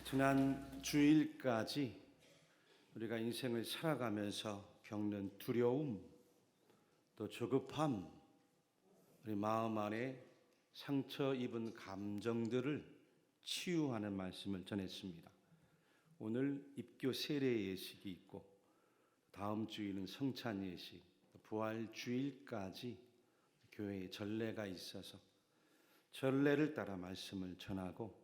지난 주일까지 우리가 인생을 살아가면서 겪는 두려움, 또 조급함, 우리 마음 안에 상처 입은 감정들을 치유하는 말씀을 전했습니다. 오늘 입교 세례 예식이 있고 다음 주일은 성찬 예식, 부활 주일까지 교회에 전례가 있어서 전례를 따라 말씀을 전하고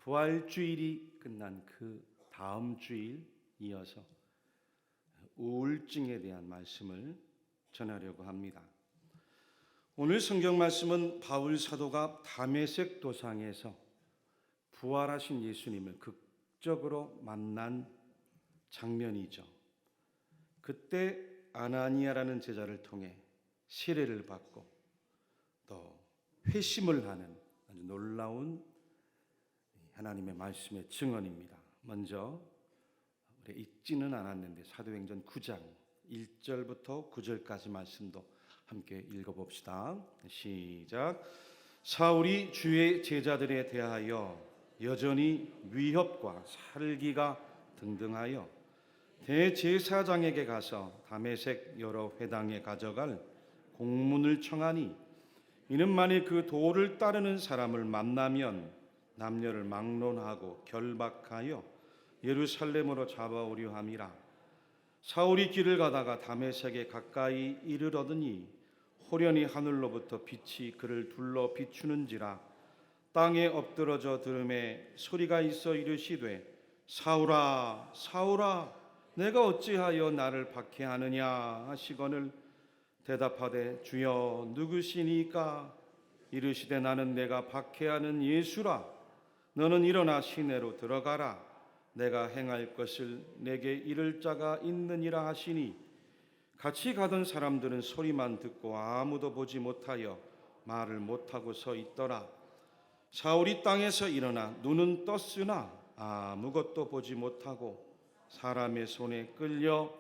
부활 주일이 끝난 그 다음 주일 이어서 우울증에 대한 말씀을 전하려고 합니다. 오늘 성경 말씀은 바울 사도가 다메섹 도상에서 부활하신 예수님을 극적으로 만난 장면이죠. 그때 아나니아라는 제자를 통해 세례를 받고 또 회심을 하는 아주 놀라운 하나님의 말씀의 증언입니다. 먼저 우리 읽지는 않았는데 사도행전 9장 1절부터 9절까지 말씀도 함께 읽어봅시다. 시작. 사울이 주의 제자들에 대하여 여전히 위협과 살기가 등등하여 대제사장에게 가서 다메섹 여러 회당에 가져갈 공문을 청하니 이는 만일 그 도를 따르는 사람을 만나면 남녀를 막론하고 결박하여 예루살렘으로 잡아오려 함이라. 사울이 길을 가다가 다메섹에 가까이 이르러더니 호련히 하늘로부터 빛이 그를 둘러 비추는지라. 땅에 엎드러져 들음에 소리가 있어 이르시되 사울아 사울아 내가 어찌하여 나를 박해하느냐 하시거늘 대답하되 주여 누구시니까? 이르시되 나는 내가 박해하는 예수라. 너는 일어나 시내로 들어가라. 내가 행할 것을 내게 이를 자가 있느니라 하시니 같이 가던 사람들은 소리만 듣고 아무도 보지 못하여 말을 못하고 서 있더라. 사울이 땅에서 일어나 눈은 떴으나 아무것도 보지 못하고 사람의 손에 끌려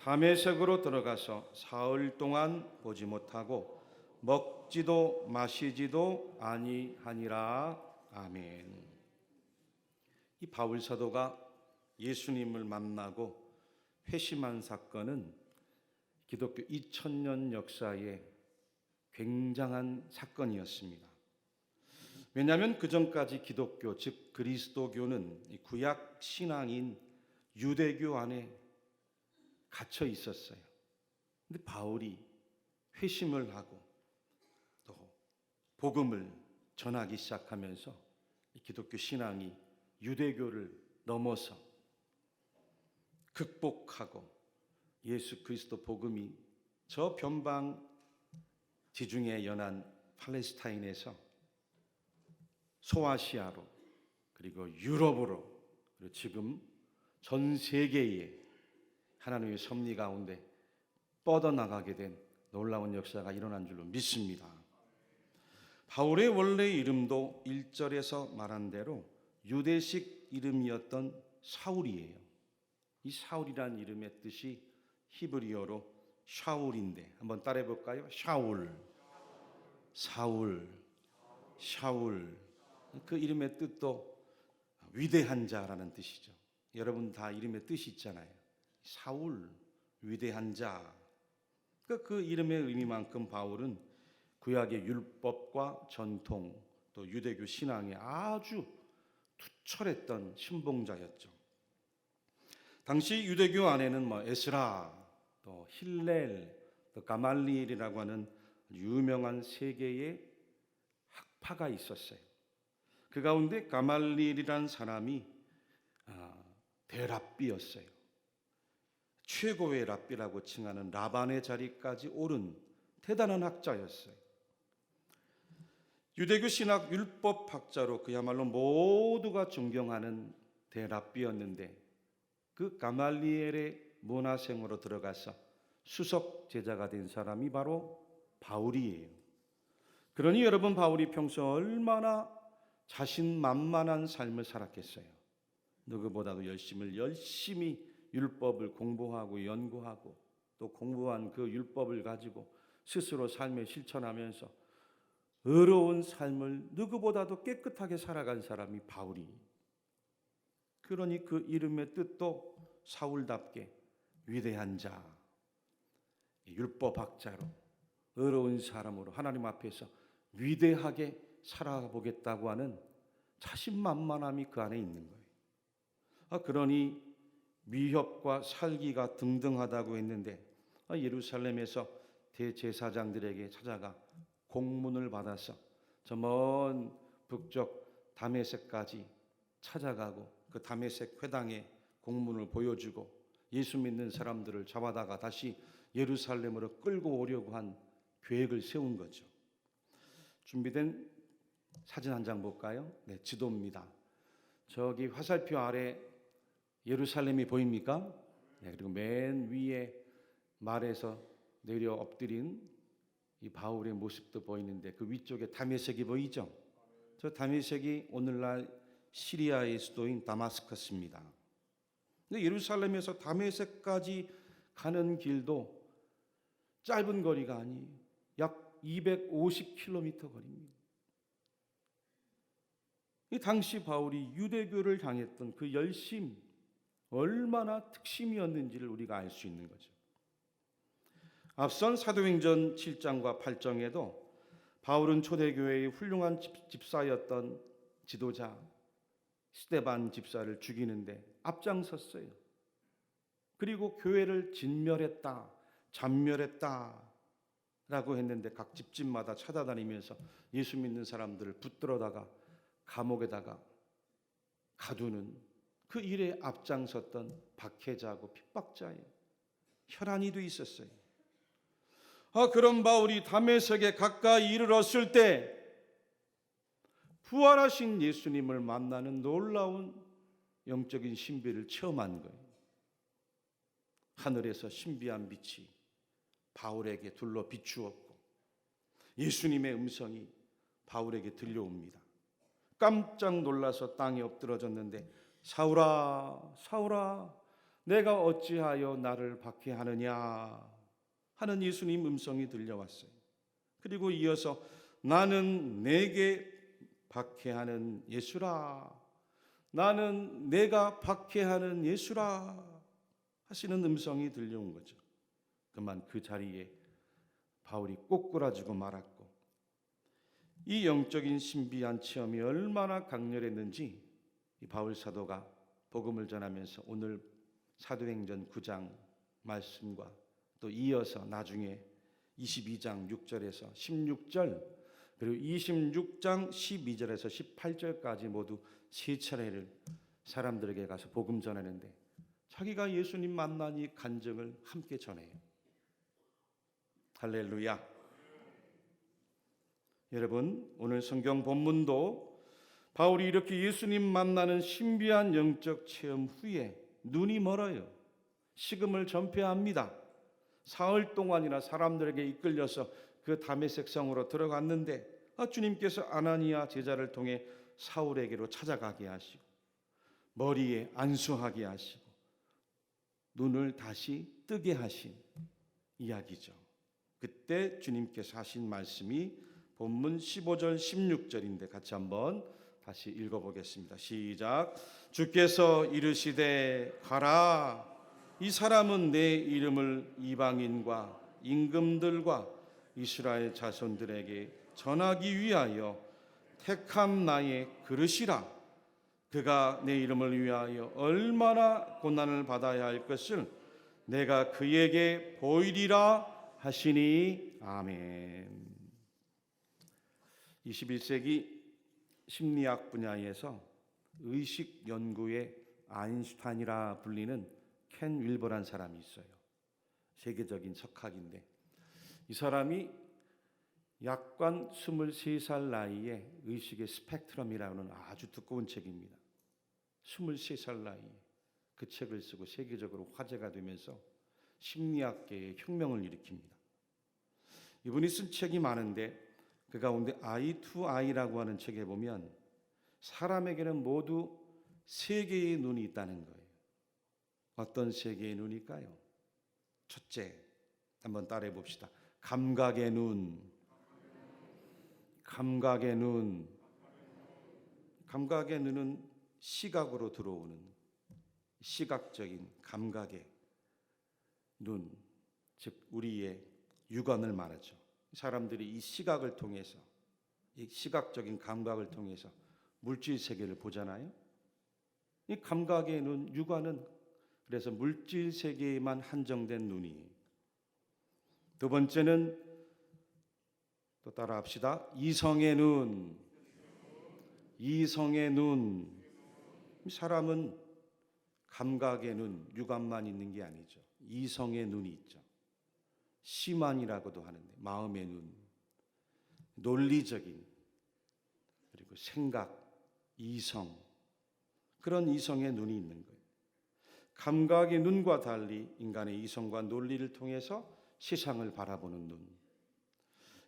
다메섹으로 들어가서 사흘 동안 보지 못하고 먹지도 마시지도 아니하니라. 아멘. 이 바울 사도가 예수님을 만나고 회심한 사건은 기독교 2000년 역사의 굉장한 사건이었습니다. 왜냐하면 그 전까지 기독교 즉 그리스도교는 구약 신앙인 유대교 안에 갇혀 있었어요. 근데 바울이 회심을 하고 또 복음을 전하기 시작하면서 기독교 신앙이 유대교를 넘어서 극복하고 예수 그리스도 복음이 저 변방 지중해 연안 팔레스타인에서 소아시아로 그리고 유럽으로 그리고 지금 전 세계에 하나님의 섭리 가운데 뻗어나가게 된 놀라운 역사가 일어난 줄로 믿습니다. 바울의 원래 이름도 1절에서 말한 대로 유대식 이름이었던 사울이에요. 이 사울이란 이름의 뜻이 히브리어로 샤울인데 한번 따라해 볼까요? 샤울, 사울, 샤울. 그 이름의 뜻도 위대한 자라는 뜻이죠. 여러분 다 이름의 뜻이 있잖아요. 사울, 위대한 자. 그 이름의 의미만큼 바울은 구약의 율법과 전통 또 유대교 신앙에 아주 투철했던 신봉자였죠. 당시 유대교 안에는 에스라, 또 힐렐, 또 가말리엘이라고 하는 유명한 세 개의 학파가 있었어요. 그 가운데 가말리엘이라는 사람이 대랍비였어요. 최고의 랍비라고 칭하는 라반의 자리까지 오른 대단한 학자였어요. 유대교 신학 율법 학자로 그야말로 모두가 존경하는 대랍비였는데 그 가말리엘의 문화생으로 들어가서 수석 제자가 된 사람이 바로 바울이에요. 그러니 여러분 바울이 평소 얼마나 자신만만한 삶을 살았겠어요. 누구보다도 열심히 율법을 공부하고 연구하고 또 공부한 그 율법을 가지고 스스로 삶에 실천하면서 의로운 삶을 누구보다도 깨끗하게 살아간 사람이 바울이 그러니 그 이름의 뜻도 사울답게 위대한 자, 율법학자로 어려운 사람으로 하나님 앞에서 위대하게 살아보겠다고 하는 자신만만함이 그 안에 있는 거예요. 그러니 위협과 살기가 등등하다고 했는데 예루살렘에서 대제사장들에게 찾아가 공문을 받아서 저 먼 북쪽 다메섹까지 찾아가고 그 다메섹 회당에 공문을 보여주고 예수 믿는 사람들을 잡아다가 다시 예루살렘으로 끌고 오려고 한 계획을 세운 거죠. 준비된 사진 한 장 볼까요? 네, 지도입니다. 저기 화살표 아래 예루살렘이 보입니까? 네, 그리고 맨 위에 말에서 내려 엎드린 이 바울의 모습도 보이는데 그 위쪽에 다메섹이 보이죠? 저 다메섹이 오늘날 시리아의 수도인 다마스커스입니다. 근데 예루살렘에서 다메섹까지 가는 길도 짧은 거리가 아니에요. 약 250km 거리입니다. 이 당시 바울이 유대교를 향했던 그 열심, 얼마나 특심이었는지를 우리가 알 수 있는 거죠. 앞선 사도행전 7장과 8장에도 바울은 초대교회의 훌륭한 집사였던 지도자 스데반 집사를 죽이는데 앞장섰어요. 그리고 교회를 진멸했다, 잔멸했다 라고 했는데 각 집집마다 찾아다니면서 예수 믿는 사람들을 붙들어다가 감옥에다가 가두는 그 일에 앞장섰던 박해자고 핍박자예요. 혈안이도 있었어요. 그런 바울이 다메섹에 가까이 이르렀을 때 부활하신 예수님을 만나는 놀라운 영적인 신비를 체험한 거예요. 하늘에서 신비한 빛이 바울에게 둘러 비추었고 예수님의 음성이 바울에게 들려옵니다. 깜짝 놀라서 땅에 엎드러졌는데 사울아, 사울아, 내가 어찌하여 나를 박해하느냐 하는 예수님 음성이 들려왔어요. 그리고 이어서 나는 내게 박해하는 예수라, 나는 내가 박해하는 예수라 하시는 음성이 들려온 거죠. 그만 그 자리에 바울이 꼬꾸라지고 말았고 이 영적인 신비한 체험이 얼마나 강렬했는지 이 바울 사도가 복음을 전하면서 오늘 사도행전 9장 말씀과 또 이어서 나중에 22장 6절에서 16절 그리고 26장 12절에서 18절까지 모두 세 차례를 사람들에게 가서 복음 전하는데 자기가 예수님 만나니 간증을 함께 전해요. 할렐루야. 여러분, 오늘 성경 본문도 바울이 이렇게 예수님 만나는 신비한 영적 체험 후에 눈이 멀어요. 식음을 전폐합니다. 사흘 동안이나 사람들에게 이끌려서 그 다메섹 성으로 들어갔는데 주님께서 아나니아 제자를 통해 사울에게로 찾아가게 하시고 머리에 안수하게 하시고 눈을 다시 뜨게 하신 이야기죠. 그때 주님께서 하신 말씀이 본문 15절 16절인데 같이 한번 다시 읽어보겠습니다. 시작. 주께서 이르시되 가라. 이 사람은 내 이름을 이방인과 임금들과 이스라엘 자손들에게 전하기 위하여 택한 나의 그릇이라. 그가 내 이름을 위하여 얼마나 고난을 받아야 할 것을 내가 그에게 보이리라 하시니. 아멘. 21세기 심리학 분야에서 의식 연구의 아인슈타인이라 불리는 켄 윌버란 사람이 있어요. 세계적인 석학인데 이 사람이 약관 23살 나이에 의식의 스펙트럼이라는 아주 두꺼운 책입니다. 23살 나이에 그 책을 쓰고 세계적으로 화제가 되면서 심리학계의 혁명을 일으킵니다. 이분이 쓴 책이 많은데 그 가운데 아이 투 아이라고 하는 책에 보면 사람에게는 모두 세 개의 눈이 있다는 거예요. 어떤 세 개의 눈일까요? 첫째, 한번 따라해 봅시다. 감각의 눈. 감각의 눈. 감각의 눈은 시각으로 들어오는 시각적인 감각의 눈, 즉 우리의 육안을 말하죠. 사람들이 이 시각을 통해서, 이 시각적인 감각을 통해서 물질 세계를 보잖아요. 이 감각의 눈, 육안은 그래서 물질 세계에만 한정된 눈이에요. 두 번째는 또 따라합시다. 이성의 눈. 이성의 눈. 사람은 감각의 눈, 육안만 있는 게 아니죠. 이성의 눈이 있죠. 시만이라고도 하는데 마음의 눈, 논리적인 그리고 생각, 이성, 그런 이성의 눈이 있는 거예요. 감각의 눈과 달리 인간의 이성과 논리를 통해서 세상을 바라보는 눈.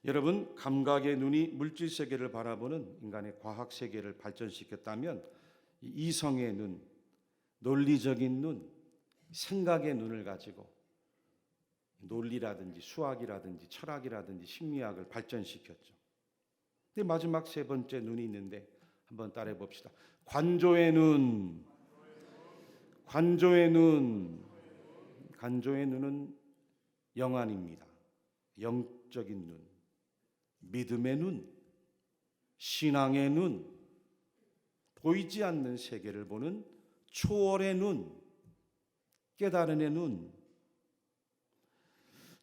여러분, 감각의 눈이 물질 세계를 바라보는 인간의 과학 세계를 발전시켰다면 이성의 눈, 논리적인 눈, 생각의 눈을 가지고 논리라든지 수학이라든지 철학이라든지 심리학을 발전시켰죠. 근데 마지막 세 번째 눈이 있는데 한번 따라해 봅시다. 관조의 눈. 관조의 눈. 관조의 눈은 영안입니다. 영적인 눈, 믿음의 눈, 신앙의 눈, 보이지 않는 세계를 보는 초월의 눈, 깨달음의 눈.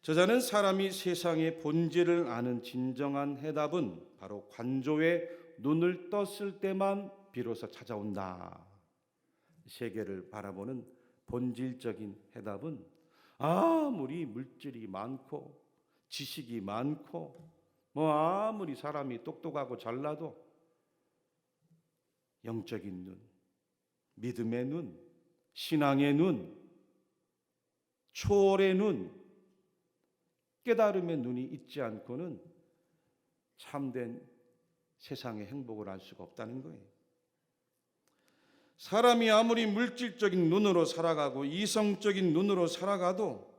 저자는 사람이 세상의 본질을 아는 진정한 해답은 바로 관조의 눈을 떴을 때만 비로소 찾아온다. 세계를 바라보는 본질적인 해답은 아무리 물질이 많고 지식이 많고 아무리 사람이 똑똑하고 잘나도 영적인 눈, 믿음의 눈, 신앙의 눈, 초월의 눈, 깨달음의 눈이 있지 않고는 참된 세상의 행복을 알 수가 없다는 거예요. 사람이 아무리 물질적인 눈으로 살아가고 이성적인 눈으로 살아가도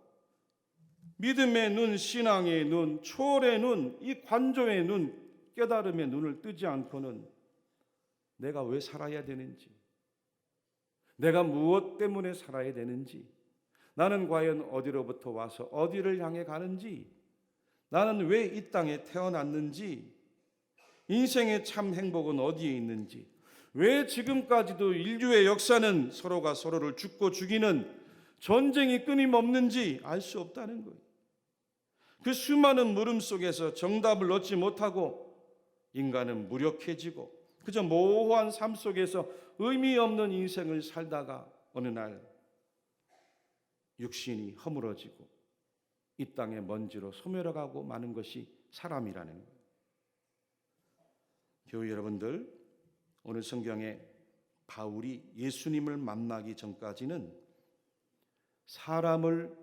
믿음의 눈, 신앙의 눈, 초월의 눈, 이 관조의 눈, 깨달음의 눈을 뜨지 않고는 내가 왜 살아야 되는지, 내가 무엇 때문에 살아야 되는지, 나는 과연 어디로부터 와서 어디를 향해 가는지, 나는 왜 이 땅에 태어났는지, 인생의 참 행복은 어디에 있는지, 왜 지금까지도 인류의 역사는 서로가 서로를 죽고 죽이는 전쟁이 끊임없는지 알 수 없다는 거예요. 그 수많은 물음 속에서 정답을 얻지 못하고 인간은 무력해지고 그저 모호한 삶 속에서 의미 없는 인생을 살다가 어느 날 육신이 허물어지고 이 땅의 먼지로 소멸해가고 마는 것이 사람이라는 거예요. 교회 여러분들, 오늘 성경에 바울이 예수님을 만나기 전까지는 사람을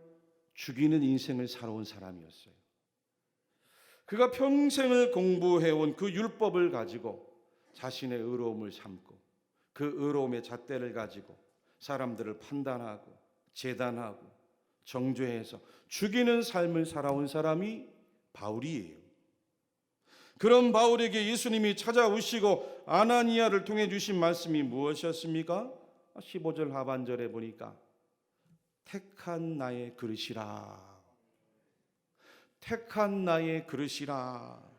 죽이는 인생을 살아온 사람이었어요. 그가 평생을 공부해온 그 율법을 가지고 자신의 의로움을 삼고 그 의로움의 잣대를 가지고 사람들을 판단하고 재단하고 정죄해서 죽이는 삶을 살아온 사람이 바울이에요. 그런 바울에게 예수님이 찾아오시고 아나니아를 통해 주신 말씀이 무엇이었습니까? 15절 하반절에 보니까 택한 나의 그릇이라. 택한 나의 그릇이라.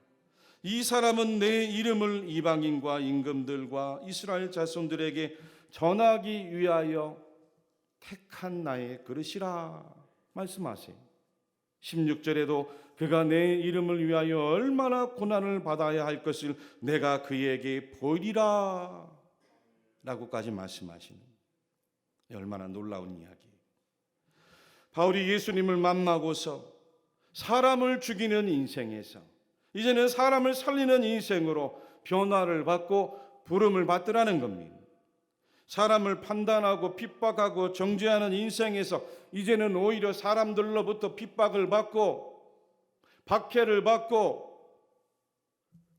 이 사람은 내 이름을 이방인과 임금들과 이스라엘 자손들에게 전하기 위하여 택한 나의 그릇이라 말씀하세요. 16절에도 그가 내 이름을 위하여 얼마나 고난을 받아야 할 것을 내가 그에게 보이리라 라고까지 말씀하시는, 얼마나 놀라운 이야기예요. 바울이 예수님을 만나고서 사람을 죽이는 인생에서 이제는 사람을 살리는 인생으로 변화를 받고 부름을 받더라는 겁니다. 사람을 판단하고 핍박하고 정죄하는 인생에서 이제는 오히려 사람들로부터 핍박을 받고 박해를 받고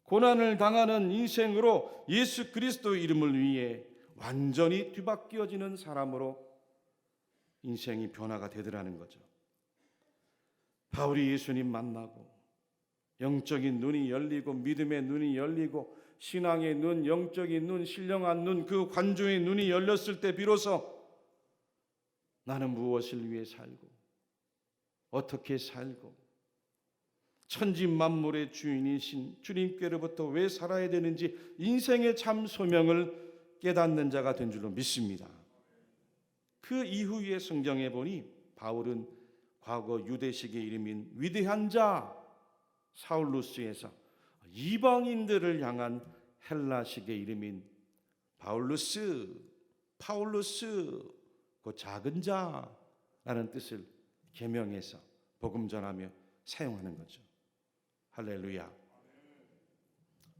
고난을 당하는 인생으로 예수 그리스도 이름을 위해 완전히 뒤바뀌어지는 사람으로 인생이 변화가 되더라는 거죠. 바울이 예수님 만나고 영적인 눈이 열리고 믿음의 눈이 열리고 신앙의 눈, 영적인 눈, 신령한 눈, 그 관조의 눈이 열렸을 때 비로소 나는 무엇을 위해 살고 어떻게 살고 천지 만물의 주인이신 주님께로부터 왜 살아야 되는지 인생의 참 소명을 깨닫는 자가 된 줄로 믿습니다. 그 이후에 성경에 보니 바울은 과거 유대식의 이름인 위대한 자 사울루스에서 이방인들을 향한 헬라식의 이름인 파울루스, 그 작은 자라는 뜻을 계명해서 복음 전하며 사용하는 거죠. 할렐루야.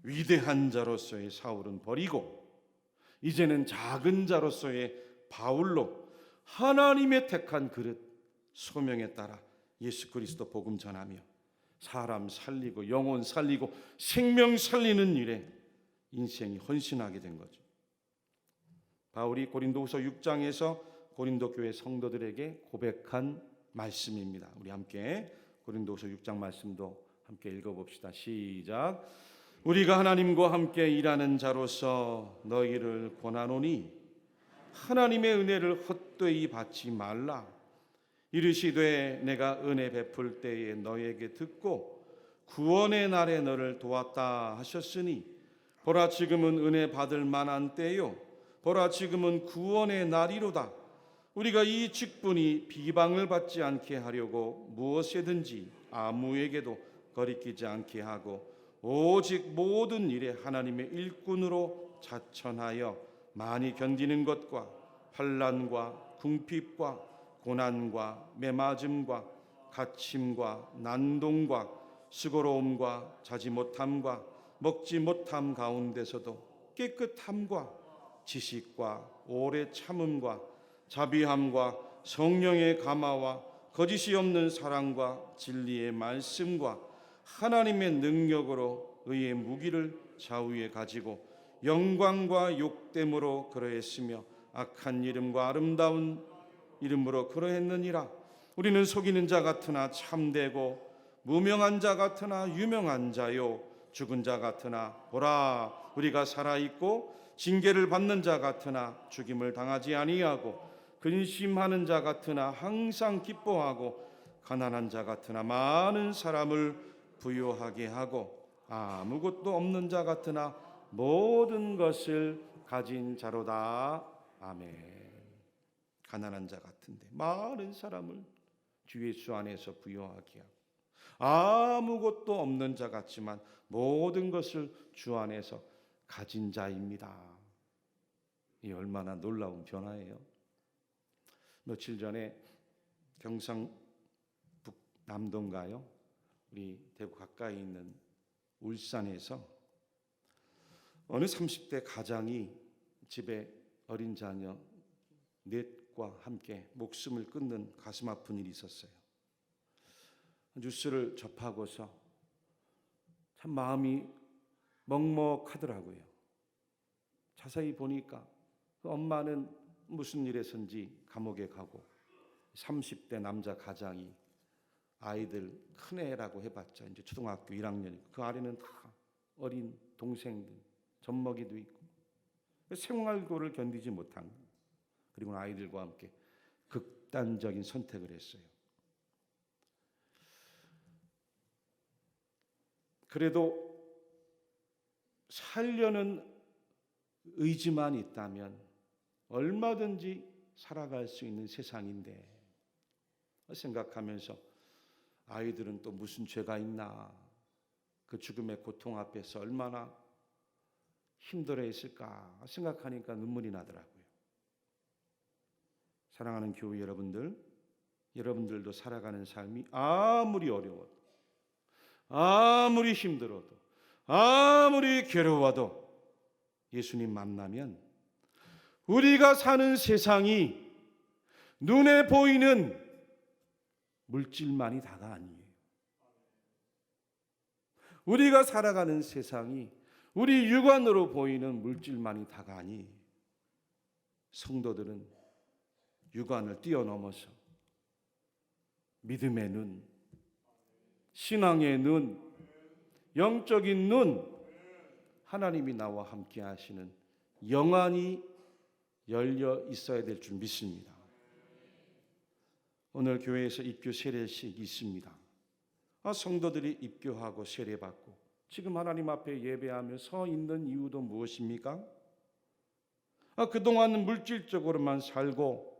위대한 자로서의 사울은 버리고 이제는 작은 자로서의 바울로 하나님의 택한 그릇 소명에 따라 예수 그리스도 복음 전하며 사람 살리고 영혼 살리고 생명 살리는 일에 인생이 헌신하게 된 거죠. 바울이 고린도후서 6장에서 고린도 교회 성도들에게 고백한 말씀입니다. 우리 함께 고린도후서 6장 말씀도 함께 읽어봅시다. 시작. 우리가 하나님과 함께 일하는 자로서 너희를 권하노니 하나님의 은혜를 헛되이 받지 말라. 이르시되 내가 은혜 베풀 때에 너에게 듣고 구원의 날에 너를 도왔다 하셨으니 보라 지금은 은혜 받을 만한 때요 보라 지금은 구원의 날이로다. 우리가 이 직분이 비방을 받지 않게 하려고 무엇이든지 아무에게도 거리끼지 않게 하고 오직 모든 일에 하나님의 일꾼으로 자천하여 많이 견디는 것과 환난과 궁핍과 고난과 매맞음과 갇힘과 난동과 수고로움과 자지 못함과 먹지 못함 가운데서도 깨끗함과 지식과 오래 참음과 자비함과 성령의 감화와 거짓이 없는 사랑과 진리의 말씀과 하나님의 능력으로 의의 무기를 좌우에 가지고 영광과 욕됨으로 그러했으며 악한 이름과 아름다운 이름으로 그러했느니라. 우리는 속이는 자 같으나 참되고 무명한 자 같으나 유명한 자요 죽은 자 같으나 보라 우리가 살아있고 징계를 받는 자 같으나 죽임을 당하지 아니하고 근심하는 자 같으나 항상 기뻐하고 가난한 자 같으나 많은 사람을 부유하게 하고 아무것도 없는 자 같으나 모든 것을 가진 자로다. 아멘. 가난한 자 같은데 많은 사람을 주 예수 안에서 부유하게 하고 아무것도 없는 자 같지만 모든 것을 주 안에서 가진 자입니다. 이 얼마나 놀라운 변화예요. 며칠 전에 경상북 남동가요, 우리 대구 가까이 있는 울산에서 어느 30대 가장이 집에 어린 자녀 넷과 함께 목숨을 끊는 가슴 아픈 일이 있었어요. 뉴스를 접하고서 참 마음이 먹먹하더라고요. 자세히 보니까 그 엄마는 무슨 일에선지 감옥에 가고 30대 남자 가장이 아이들 큰애라고 해봤자 이제 초등학교 1학년이고 그 아래는 다 어린 동생들 젖먹이도 있고 생활고를 견디지 못한 거예요. 그리고 아이들과 함께 극단적인 선택을 했어요. 그래도 살려는 의지만 있다면 얼마든지 살아갈 수 있는 세상인데 생각하면서 아이들은 또 무슨 죄가 있나, 그 죽음의 고통 앞에서 얼마나 힘들어했을까 생각하니까 눈물이 나더라고요. 사랑하는 교회 여러분들, 여러분들도 살아가는 삶이 아무리 어려워도 아무리 힘들어도 아무리 괴로워도 예수님 만나면 우리가 사는 세상이 눈에 보이는 물질만이 다가 아니에요. 우리가 살아가는 세상이 우리 육안으로 보이는 물질만이 다가 아니에요. 성도들은 육안을 뛰어넘어서 믿음의 눈, 신앙의 눈, 영적인 눈, 하나님이 나와 함께 하시는 영안이 열려 있어야 될 줄 믿습니다. 오늘 교회에서 입교 세례식이 있습니다. 성도들이 입교하고 세례받고 지금 하나님 앞에 예배하며 서 있는 이유도 무엇입니까? 그동안 물질적으로만 살고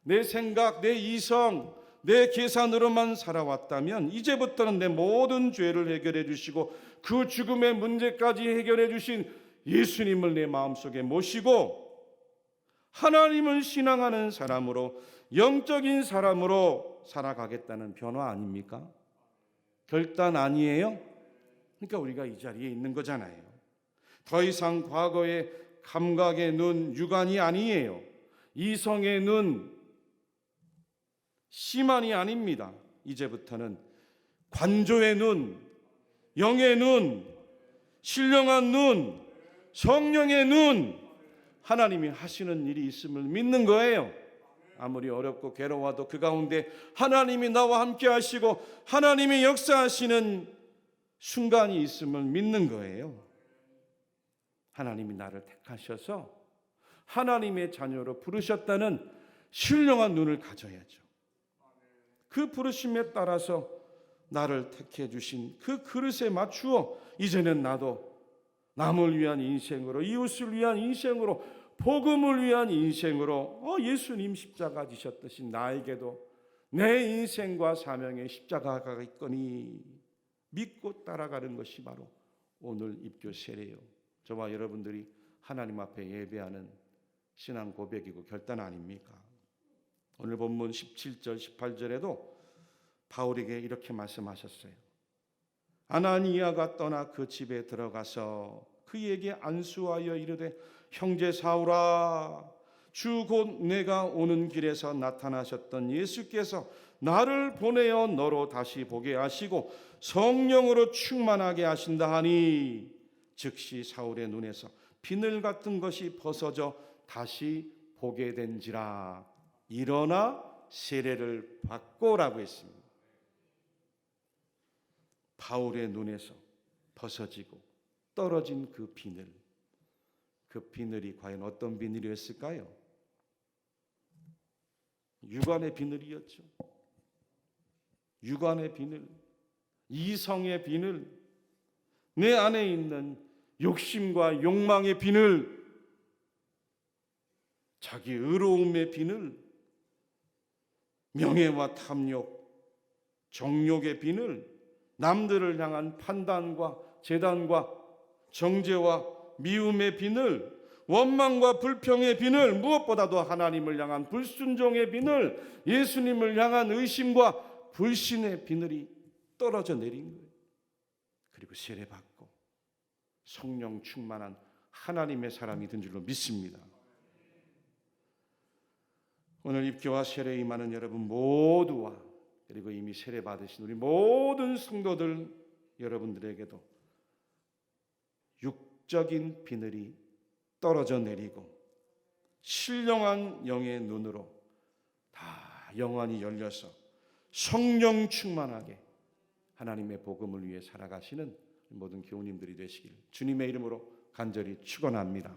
내 생각, 내 이성, 내 계산으로만 살아왔다면 이제부터는 내 모든 죄를 해결해 주시고 그 죽음의 문제까지 해결해 주신 예수님을 내 마음속에 모시고 하나님을 신앙하는 사람으로, 영적인 사람으로 살아가겠다는 변화 아닙니까? 결단 아니에요? 그러니까 우리가 이 자리에 있는 거잖아요. 더 이상 과거의 감각의 눈, 육안이 아니에요. 이성의 눈, 시만이 아닙니다. 이제부터는 관조의 눈, 영의 눈, 신령한 눈, 성령의 눈, 하나님이 하시는 일이 있음을 믿는 거예요. 아무리 어렵고 괴로워도 그 가운데 하나님이 나와 함께 하시고 하나님이 역사하시는 순간이 있음을 믿는 거예요. 하나님이 나를 택하셔서 하나님의 자녀로 부르셨다는 신령한 눈을 가져야죠. 그 부르심에 따라서 나를 택해 주신 그 그릇에 맞추어 이제는 나도 남을 위한 인생으로, 이웃을 위한 인생으로, 복음을 위한 인생으로 예수님 십자가 지셨듯이 나에게도 내 인생과 사명의 십자가가 있거니 믿고 따라가는 것이 바로 오늘 입교 세례요. 저와 여러분들이 하나님 앞에 예배하는 신앙 고백이고 결단 아닙니까? 오늘 본문 17절 18절에도 바울에게 이렇게 말씀하셨어요. 아나니아가 떠나 그 집에 들어가서 그에게 안수하여 이르되 형제 사울아, 주 곧 내가 오는 길에서 나타나셨던 예수께서 나를 보내어 너로 다시 보게 하시고 성령으로 충만하게 하신다 하니 즉시 사울의 눈에서 비늘 같은 것이 벗어져 다시 보게 된지라. 일어나 세례를 받고라고 했습니다. 바울의 눈에서 벗어지고 떨어진 그 비늘, 그 비늘이 과연 어떤 비늘이었을까요? 육안의 비늘이었죠. 육안의 비늘, 이성의 비늘, 내 안에 있는 욕심과 욕망의 비늘, 자기 의로움의 비늘, 명예와 탐욕, 정욕의 비늘, 남들을 향한 판단과 재단과 정죄와 미움의 비늘, 원망과 불평의 비늘, 무엇보다도 하나님을 향한 불순종의 비늘, 예수님을 향한 의심과 불신의 비늘이 떨어져 내린 거예요. 그리고 세례받고 성령 충만한 하나님의 사람이 된 줄로 믿습니다. 오늘 입교와 세례에 임하는 여러분 모두와 그리고 이미 세례 받으신 우리 모든 성도들 여러분들에게도 육적인 비늘이 떨어져 내리고 신령한 영의 눈으로 다 영안이 열려서 성령 충만하게 하나님의 복음을 위해 살아가시는 모든 교우님들이 되시길 주님의 이름으로 간절히 축원합니다.